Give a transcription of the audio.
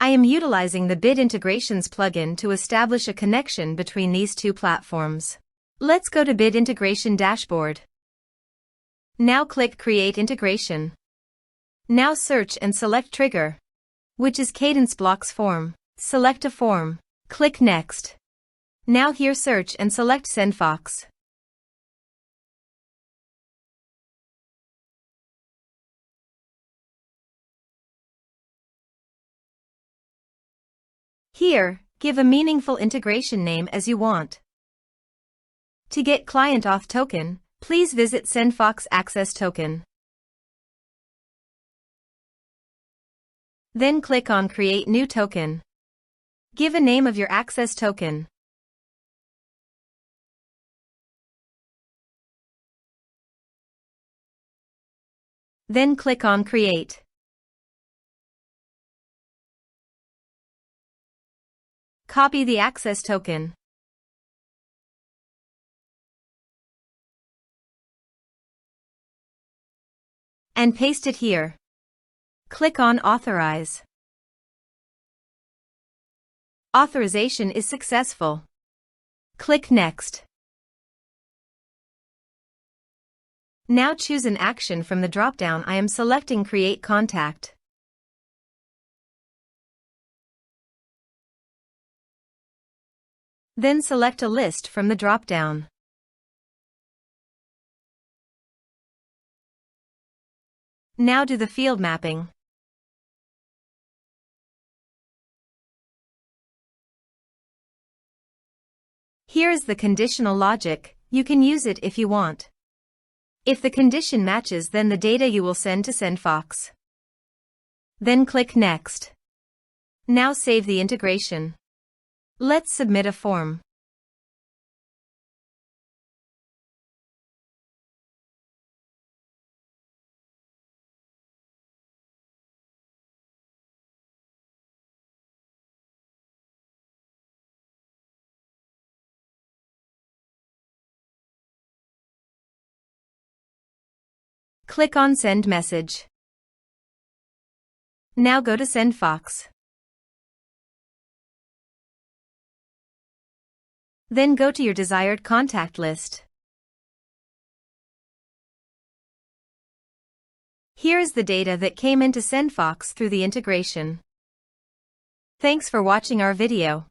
I am utilizing the Bid Integrations plugin to establish a connection between these two platforms. Let's go to Bid Integration Dashboard. Now click Create Integration. Now search and select Trigger, which is Kadence Blocks Form. Select a form. Click Next. Now here search and select SendFox. Here, give a meaningful integration name as you want. To get Client Auth Token, please visit SendFox Access Token. Then click on Create New Token. Give a name of your access token. Then click on Create. Copy the access token. And paste it here. Click on Authorize. Authorization is successful. Click Next. Now choose an action from the drop-down. I am selecting Create Contact. Then select a list from the drop-down. Now do the field mapping. Here is the conditional logic. You can use it if you want. If the condition matches, then the data you will send to SendFox. Then click Next. Now save the integration. Let's submit a form. Click on Send Message. Now go to SendFox. Then go to your desired contact list. Here is the data that came into SendFox through the integration. Thanks for watching our video.